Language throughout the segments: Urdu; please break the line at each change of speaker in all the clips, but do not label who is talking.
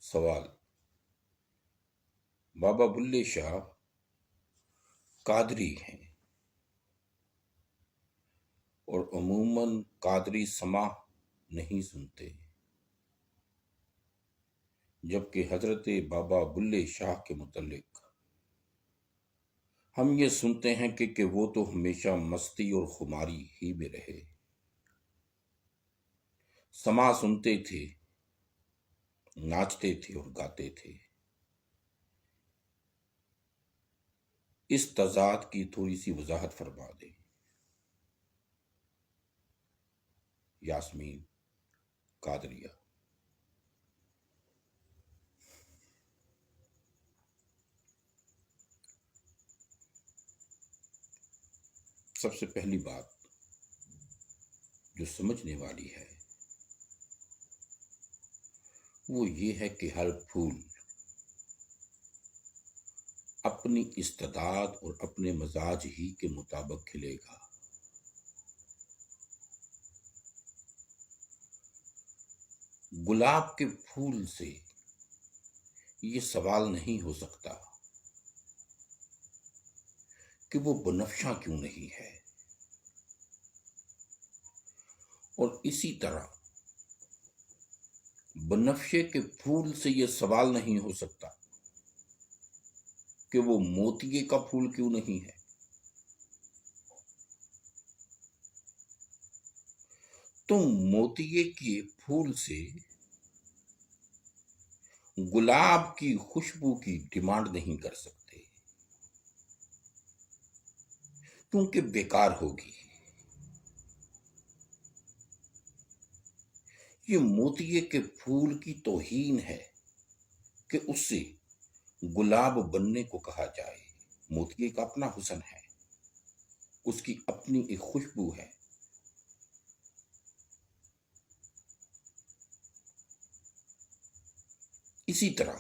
سوال: بابا بلے شاہ قادری ہیں اور عموماً قادری سماع نہیں سنتے، جبکہ حضرت بابا بلے شاہ کے متعلق ہم یہ سنتے ہیں کہ وہ تو ہمیشہ مستی اور خماری ہی میں رہے، سماع سنتے تھے، ناچتے تھے اور گاتے تھے۔ اس تضاد کی تھوڑی سی وضاحت فرما دیں۔ یاسمین قادریہ۔ سب سے پہلی بات جو سمجھنے والی ہے وہ یہ ہے کہ ہر پھول اپنی استعداد اور اپنے مزاج ہی کے مطابق کھلے گا۔ گلاب کے پھول سے یہ سوال نہیں ہو سکتا کہ وہ بنفشاں کیوں نہیں ہے، اور اسی طرح بنفشے کے پھول سے یہ سوال نہیں ہو سکتا کہ وہ موتیے کا پھول کیوں نہیں ہے۔ تم موتیے کے پھول سے گلاب کی خوشبو کی ڈیمانڈ نہیں کر سکتے، کیونکہ بیکار ہوگی۔ یہ موتیے کے پھول کی توہین ہے کہ اس سے گلاب بننے کو کہا جائے۔ موتیے کا اپنا حسن ہے، اس کی اپنی ایک خوشبو ہے۔ اسی طرح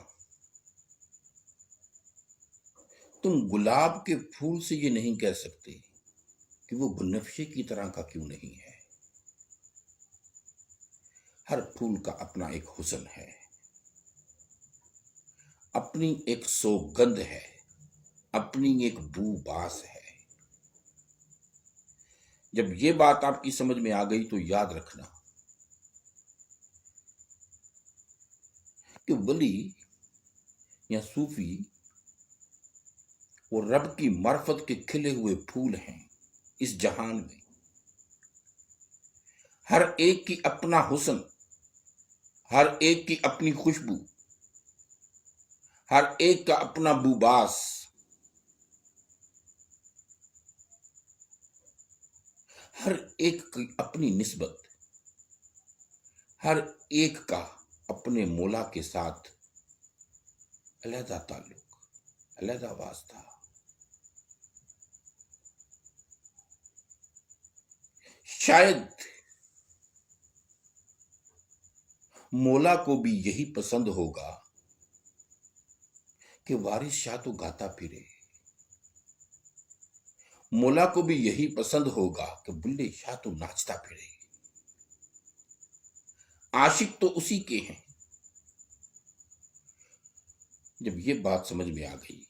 تم گلاب کے پھول سے یہ نہیں کہہ سکتے کہ وہ بنفشے کی طرح کا کیوں نہیں ہے۔ ہر پھول کا اپنا ایک حسن ہے، اپنی ایک سوگندھ ہے، اپنی ایک بو باس ہے۔ جب یہ بات آپ کی سمجھ میں آ گئی تو یاد رکھنا کہ ولی یا صوفی اور رب کی معرفت کے کھلے ہوئے پھول ہیں اس جہان میں۔ ہر ایک کی اپنا حسن، ہر ایک کی اپنی خوشبو، ہر ایک کا اپنا بوباس، ہر ایک کی اپنی نسبت، ہر ایک کا اپنے مولا کے ساتھ علیحدہ تعلق، علیحدہ واسطہ۔ شاید مولا کو بھی یہی پسند ہوگا کہ وارث شاہ تو گاتا پھرے، مولا کو بھی یہی پسند ہوگا کہ بلے شاہ تو ناچتا پھرے۔ عاشق تو اسی کے ہیں۔ جب یہ بات سمجھ میں آ گئی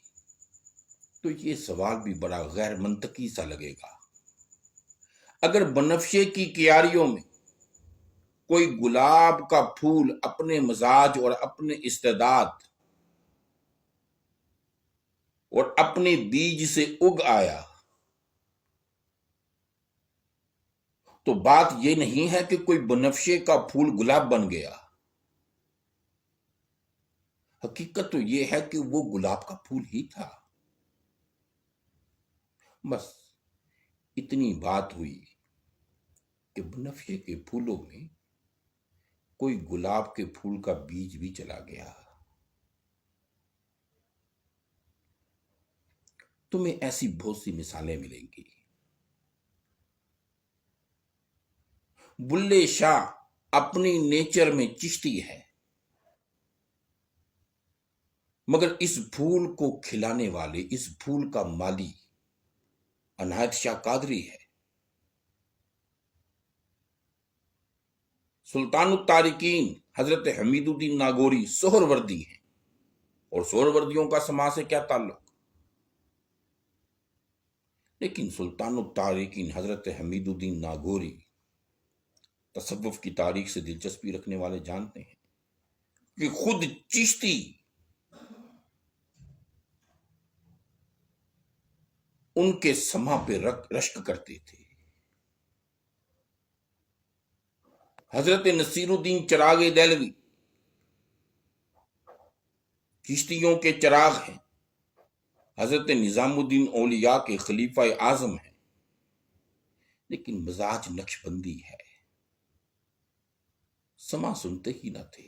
تو یہ سوال بھی بڑا غیر منطقی سا لگے گا۔ اگر بنفشے کی کیاریوں میں کوئی گلاب کا پھول اپنے مزاج اور اپنے استعداد اور اپنے بیج سے اگ آیا تو بات یہ نہیں ہے کہ کوئی بنفشے کا پھول گلاب بن گیا۔ حقیقت تو یہ ہے کہ وہ گلاب کا پھول ہی تھا۔ بس اتنی بات ہوئی کہ بنفشے کے پھولوں میں کوئی گلاب کے پھول کا بیج بھی چلا گیا۔ تمہیں ایسی بہت سی مثالیں ملیں گی۔ بلے شاہ اپنی نیچر میں چشتی ہے، مگر اس پھول کو کھلانے والے، اس پھول کا مالی عنایت شاہ قادری ہے۔ سلطان التارکین حضرت حمید الدین ناگوری سہروردی ہیں، اور سہروردیوں کا سماج سے کیا تعلق؟ لیکن سلطان الطارقین حضرت حمید الدین ناگوری تصوف کی تاریخ سے دلچسپی رکھنے والے جانتے ہیں کہ خود چشتی ان کے سما پہ رشک کرتے تھے۔ حضرت نصیر الدین چراغ دہلوی چشتیوں کے چراغ ہیں، حضرت نظام الدین اولیاء کے خلیفہ اعظم ہیں، لیکن مزاج نقش بندی ہے، سما سنتے ہی نہ تھے۔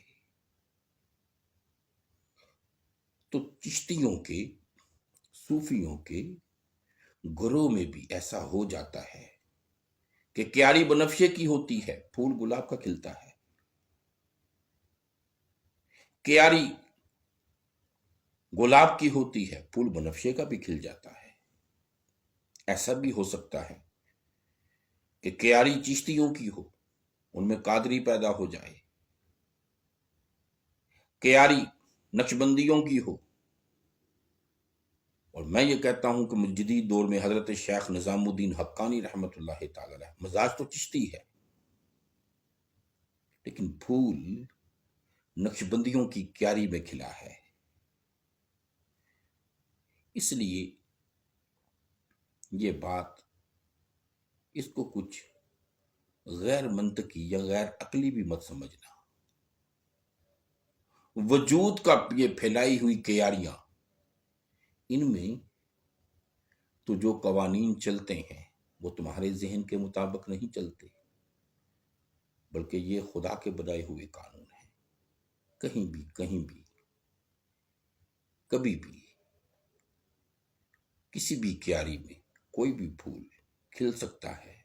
تو چشتیوں کے، صوفیوں کے گروہ میں بھی ایسا ہو جاتا ہے کہ کیاری بنفشے کی ہوتی ہے، پھول گلاب کا کھلتا ہے، کیاری گلاب کی ہوتی ہے، پھول بنفشے کا بھی کھل جاتا ہے۔ ایسا بھی ہو سکتا ہے کہ کیاری چشتیوں کی ہو، ان میں قادری پیدا ہو جائے، کیاری نقشبندیوں کی ہو، اور میں یہ کہتا ہوں کہ جدید دور میں حضرت شیخ نظام الدین حقانی رحمت اللہ تعالی علیہ مزاج تو چشتی ہے، لیکن پھول نقشبندیوں کی کیاری میں کھلا ہے۔ اس لیے یہ بات، اس کو کچھ غیر منطقی یا غیر عقلی بھی مت سمجھنا۔ وجود کا یہ پھیلائی ہوئی کیاریاں، ان میں تو جو قوانین چلتے ہیں وہ تمہارے ذہن کے مطابق نہیں چلتے، بلکہ یہ خدا کے بنائے ہوئے قانون ہیں۔ کہیں بھی کبھی بھی کسی بھی کیاری میں کوئی بھی پھول کھل سکتا ہے،